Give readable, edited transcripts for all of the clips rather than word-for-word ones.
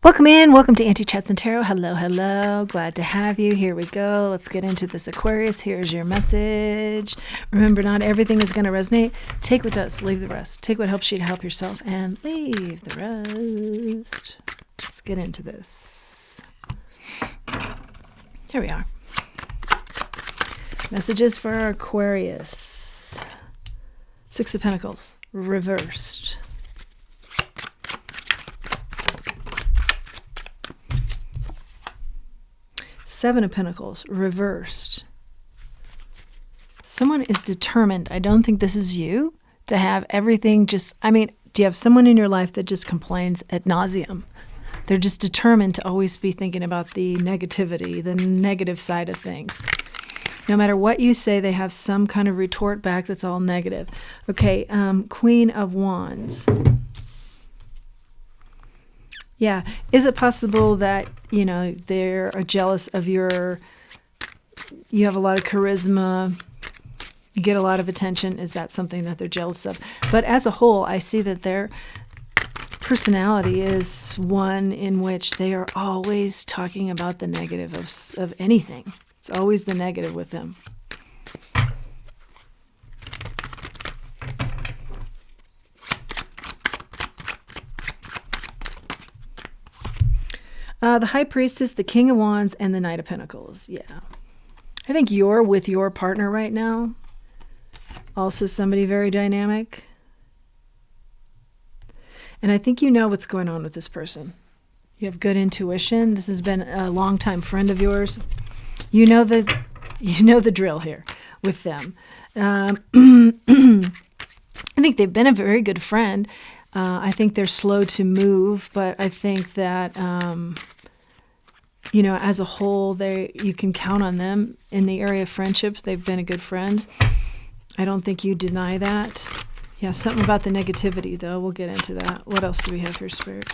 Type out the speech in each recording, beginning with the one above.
Welcome in. Welcome to Auntie Chats and Tarot. Hello, hello. Glad to have you. Here we go. Let's get into this Aquarius. Here's your message. Remember, not everything is going to resonate. Take what does, leave the rest. Take what helps you to help yourself and leave the rest. Let's get into this. Here we are. Messages for Aquarius. Six of Pentacles, reversed. Seven of Pentacles, reversed. Someone is determined. I don't think this is you to have everything just, do you have someone in your life that just complains ad nauseum? They're just determined to always be thinking about the negativity, the negative side of things. No matter what you say, they have some kind of retort back that's all negative. Okay, Queen of Wands. Yeah. Is it possible that, they're jealous of you have a lot of charisma, you get a lot of attention? Is that something that they're jealous of? But as a whole, I see that their personality is one in which they are always talking about the negative of anything. It's always the negative with them. The High Priestess, the King of Wands, and the Knight of Pentacles. Yeah. I think you're with your partner right now. Also somebody very dynamic. And I think you know what's going on with this person. You have good intuition. This has been a longtime friend of yours. You know the drill here with them. I think they've been a very good friend. I think they're slow to move, but I think that, as a whole, you can count on them in the area of friendships. They've been a good friend. I don't think you deny that. Yeah, something about the negativity, though. We'll get into that. What else do we have here, Spirit?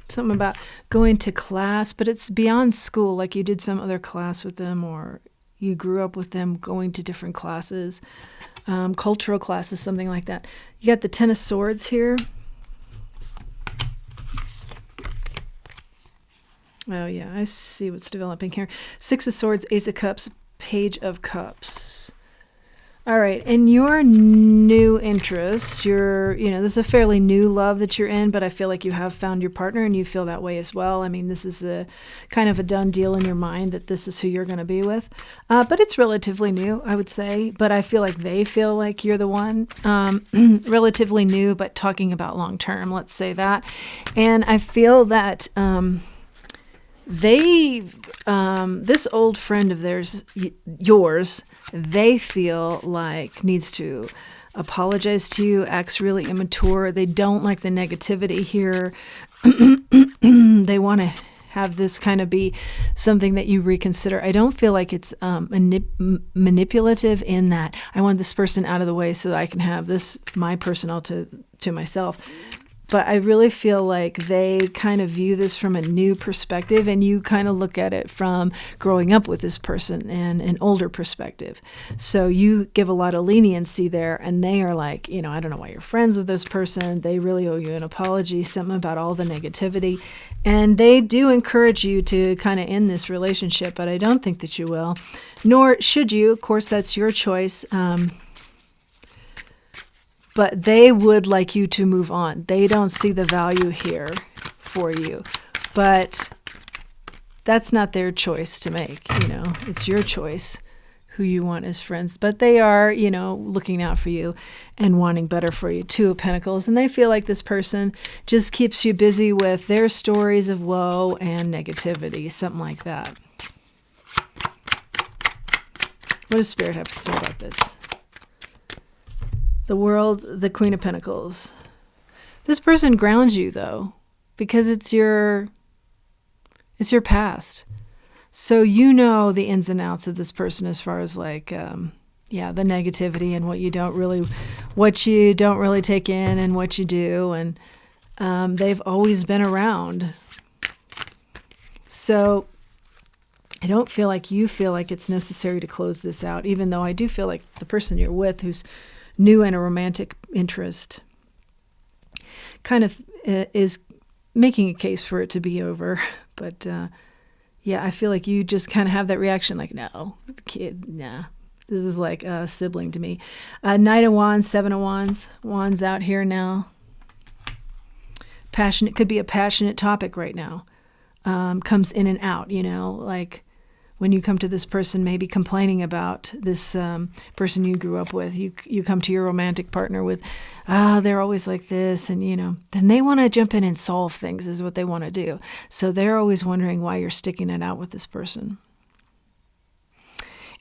Something about going to class, but it's beyond school, like you did some other class with them, or you grew up with them going to different classes, cultural classes, something like that. You got the Ten of Swords here. Oh, yeah, I see what's developing here. Six of Swords, Ace of Cups, Page of Cups. All right, and your new interest, this is a fairly new love that you're in, but I feel like you have found your partner and you feel that way as well. This is a kind of a done deal in your mind that this is who you're going to be with. But it's relatively new, I would say, but I feel like they feel like you're the one. Relatively new, but talking about long term, let's say that. And I feel that this old friend of theirs, yours, they feel like needs to apologize to you, acts really immature. They don't like the negativity here. They want to have this kind of be something that you reconsider. I don't feel like it's manipulative in that I want this person out of the way so that I can have this, my personal to myself. But I really feel like they kind of view this from a new perspective, and you kind of look at it from growing up with this person and an older perspective. So you give a lot of leniency there, and they are like, I don't know why you're friends with this person. They really owe you an apology, something about all the negativity. And they do encourage you to kind of end this relationship, but I don't think that you will, nor should you. Of course, that's your choice. But they would like you to move on. They don't see the value here for you. But that's not their choice to make, It's your choice who you want as friends. But they are, looking out for you and wanting better for you. Two of Pentacles. And they feel like this person just keeps you busy with their stories of woe and negativity, something like that. What does Spirit have to say about this? The World, the Queen of Pentacles. This person grounds you, though, because it's your past. So you know the ins and outs of this person as far as the negativity and what you don't really take in and what you do. And they've always been around. So I don't feel like you feel like it's necessary to close this out, even though I do feel like the person you're with who's new and a romantic interest kind of is making a case for it to be over. But yeah, I feel like you just kind of have that reaction like, no, kid, nah. This is like a sibling to me. Knight of Wands, Seven of Wands. Wands out here now. Passionate, could be a passionate topic right now. Comes in and out, like when you come to this person maybe complaining about this person you grew up with, you come to your romantic partner with, they're always like this, and then they want to jump in and solve things is what they want to do. So they're always wondering why you're sticking it out with this person.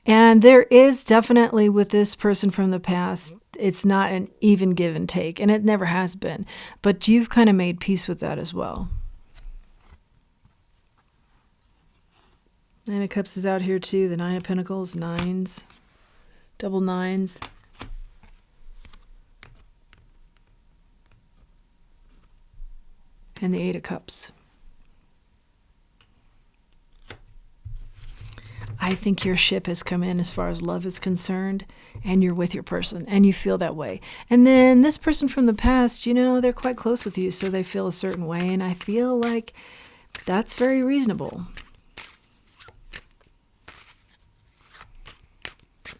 And there is definitely with this person from the past, it's not an even give and take, and it never has been, but you've kind of made peace with that as well. Nine of Cups is out here too. The Nine of Pentacles, nines, double nines. And the Eight of Cups. I think your ship has come in as far as love is concerned, and you're with your person, and you feel that way. And then this person from the past, they're quite close with you, so they feel a certain way, and I feel like that's very reasonable.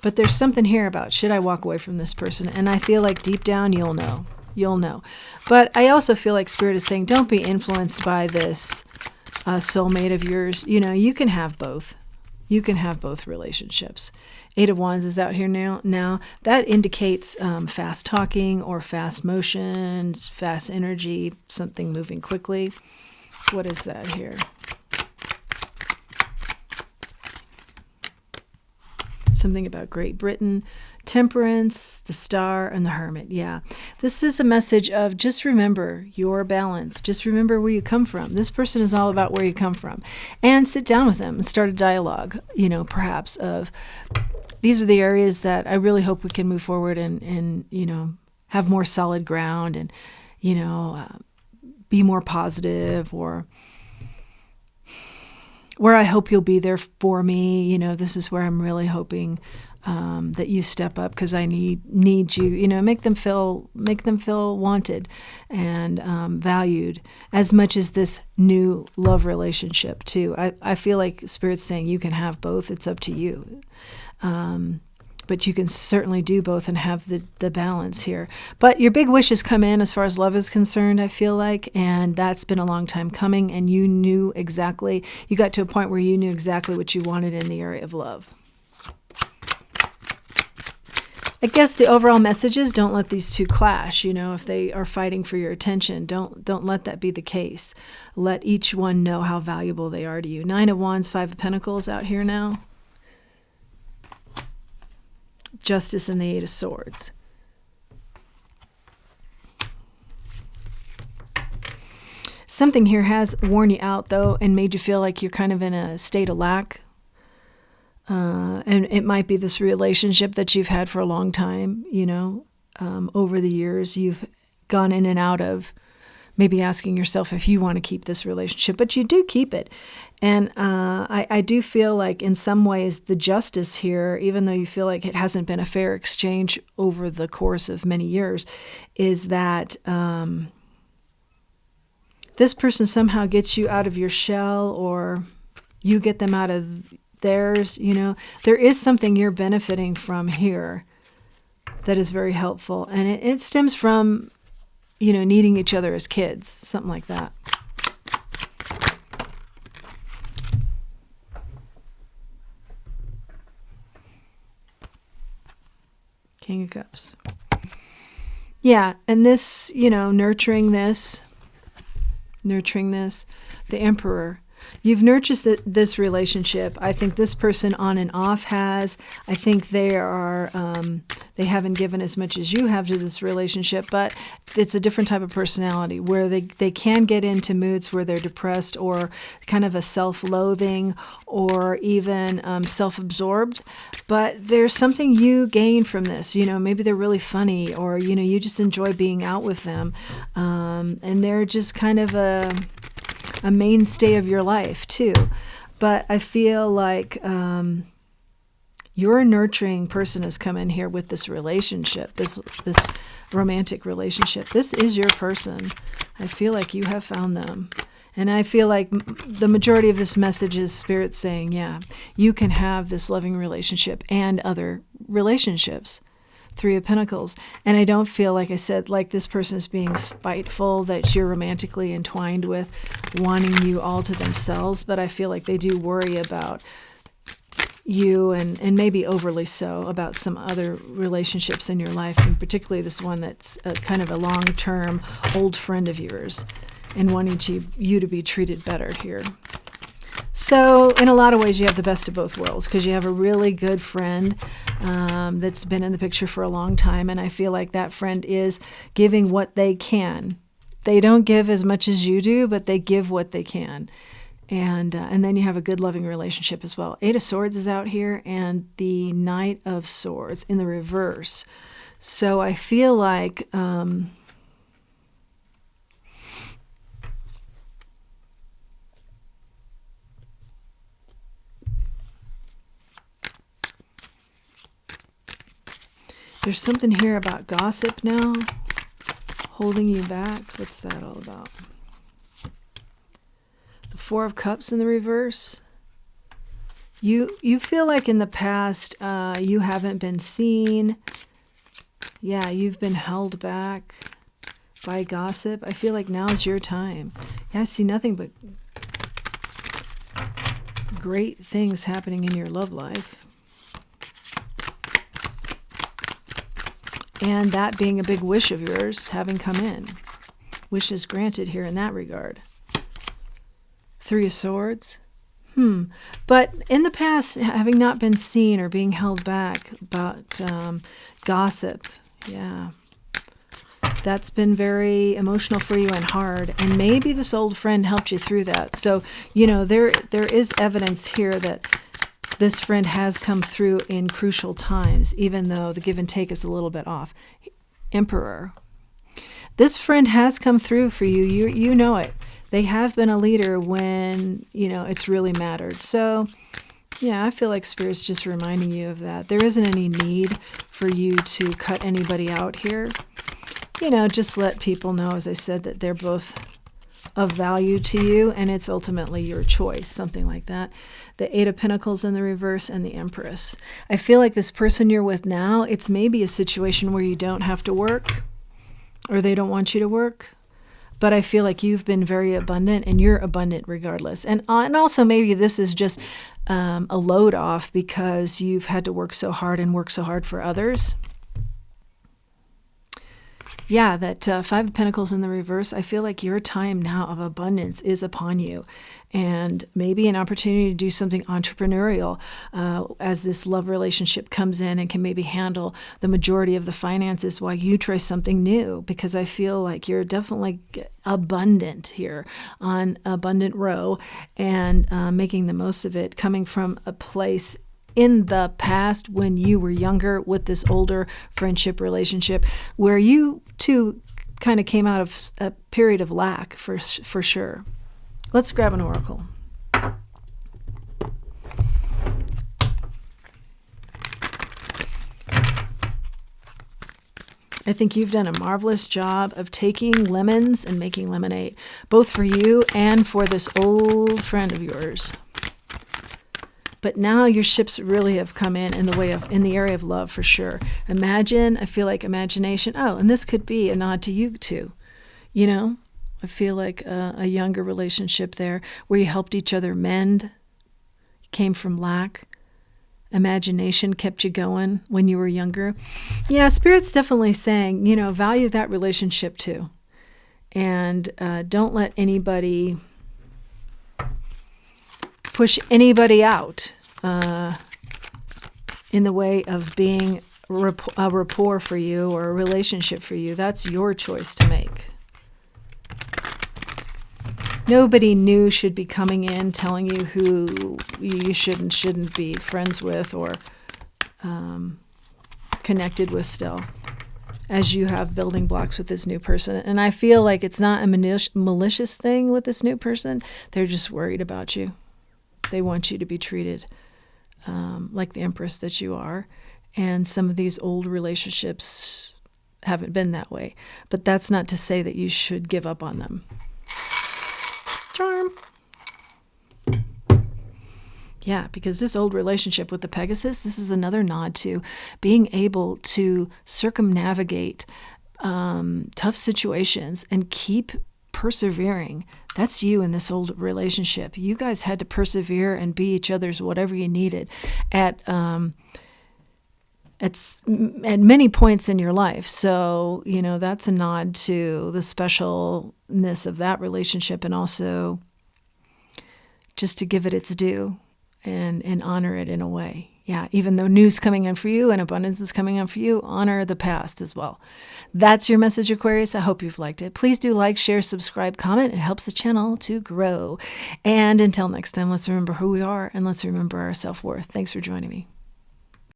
But there's something here about, should I walk away from this person? And I feel like deep down, you'll know. You'll know. But I also feel like Spirit is saying, don't be influenced by this soulmate of yours. You can have both. You can have both relationships. Eight of Wands is out here now. That indicates fast talking or fast motions, fast energy, something moving quickly. What is that here? Something about Great Britain, Temperance, the Star, and the Hermit. Yeah, this is a message of just remember your balance. Just remember where you come from. This person is all about where you come from. And sit down with them and start a dialogue, perhaps of these are the areas that I really hope we can move forward and have more solid ground and, be more positive, or where I hope you'll be there for me. This is where I'm really hoping that you step up because I need you. Make them feel wanted and valued as much as this new love relationship too. I feel like Spirit's saying you can have both. It's up to you. But you can certainly do both and have the balance here. But your big wishes come in as far as love is concerned, I feel like, and that's been a long time coming, and you got to a point where you knew exactly what you wanted in the area of love. I guess the overall message is don't let these two clash, if they are fighting for your attention. Don't let that be the case. Let each one know how valuable they are to you. Nine of Wands, Five of Pentacles out here now. Justice and the Eight of Swords. Something here has worn you out, though, and made you feel like you're kind of in a state of lack. And it might be this relationship that you've had for a long time, over the years. You've gone in and out of maybe asking yourself if you want to keep this relationship, but you do keep it. And I do feel like in some ways the justice here, even though you feel like it hasn't been a fair exchange over the course of many years, is that this person somehow gets you out of your shell, or you get them out of theirs. There is something you're benefiting from here that is very helpful. And it stems from, needing each other as kids, something like that. King of Cups. Yeah, and this, nurturing this, the Emperor. You've nurtured this relationship. I think this person on and off has. I think they haven't given as much as you have to this relationship, but it's a different type of personality where they can get into moods where they're depressed or kind of a self-loathing or even self-absorbed. But there's something you gain from this. Maybe they're really funny, or, you just enjoy being out with them. And they're just kind of a mainstay of your life too. But I feel like your nurturing person has come in here with this relationship, this romantic relationship. This is your person. I feel like you have found them. And I feel like the majority of this message is Spirit saying, yeah, you can have this loving relationship and other relationships. Three of Pentacles. And I don't feel, like I said, like this person is being spiteful, that you're romantically entwined with, wanting you all to themselves. But I feel like they do worry about you, and maybe overly so, about some other relationships in your life, and particularly this one that's kind of a long-term old friend of yours, and wanting you to be treated better here. So in a lot of ways, you have the best of both worlds, because you have a really good friend that's been in the picture for a long time. And I feel like that friend is giving what they can. They don't give as much as you do, but they give what they can. And then you have a good loving relationship as well. Eight of Swords is out here, and the Knight of Swords in the reverse. So I feel like... there's something here about gossip now, holding you back. What's that all about? The Four of Cups in the reverse. You feel like in the past you haven't been seen. Yeah, you've been held back by gossip. I feel like now's your time. Yeah, I see nothing but great things happening in your love life. And that being a big wish of yours having come in. Wishes granted here in that regard. Three of Swords. But in the past, having not been seen or being held back about gossip, yeah, that's been very emotional for you and hard. And maybe this old friend helped you through that. So, there is evidence here that this friend has come through in crucial times, even though the give and take is a little bit off. Emperor. This friend has come through for you. You know it. They have been a leader when, it's really mattered. So, yeah, I feel like Spirit's just reminding you of that. There isn't any need for you to cut anybody out here. Just let people know, as I said, that they're both of value to you, and it's ultimately your choice, something like that. The Eight of Pentacles in the reverse and the Empress. I feel like this person you're with now, it's maybe a situation where you don't have to work, or they don't want you to work, but I feel like you've been very abundant, and you're abundant regardless. And also maybe this is just a load off because you've had to work so hard and work so hard for others. Yeah, that Five of Pentacles in the reverse, I feel like your time now of abundance is upon you. And maybe an opportunity to do something entrepreneurial as this love relationship comes in and can maybe handle the majority of the finances while you try something new. Because I feel like you're definitely abundant here on Abundant Row, and making the most of it, coming from a place in the past when you were younger with this older friendship relationship where you two kind of came out of a period of lack for sure. Let's grab an oracle. I think you've done a marvelous job of taking lemons and making lemonade, both for you and for this old friend of yours. But now your ships really have come in the area of love for sure. I feel like imagination. Oh, and this could be a nod to you too. I feel like a younger relationship there where you helped each other mend, came from lack. Imagination kept you going when you were younger. Yeah, Spirit's definitely saying, value that relationship too. And don't let anybody push anybody out in the way of being a rapport for you or a relationship for you. That's your choice to make. Nobody new should be coming in telling you who you shouldn't be friends with or connected with still, as you have building blocks with this new person. And I feel like it's not a malicious thing with this new person. They're just worried about you. They want you to be treated like the Empress that you are. And some of these old relationships haven't been that way. But that's not to say that you should give up on them. Charm. Yeah, because this old relationship with the Pegasus, this is another nod to being able to circumnavigate tough situations and keep persevering. That's you in this old relationship. You guys had to persevere and be each other's whatever you needed at many points in your life. So, that's a nod to the specialness of that relationship, and also just to give it its due and honor it in a way. Yeah, even though new's coming in for you and abundance is coming in for you, honor the past as well. That's your message, Aquarius. I hope you've liked it. Please do like, share, subscribe, comment. It helps the channel to grow. And until next time, let's remember who we are and let's remember our self-worth. Thanks for joining me.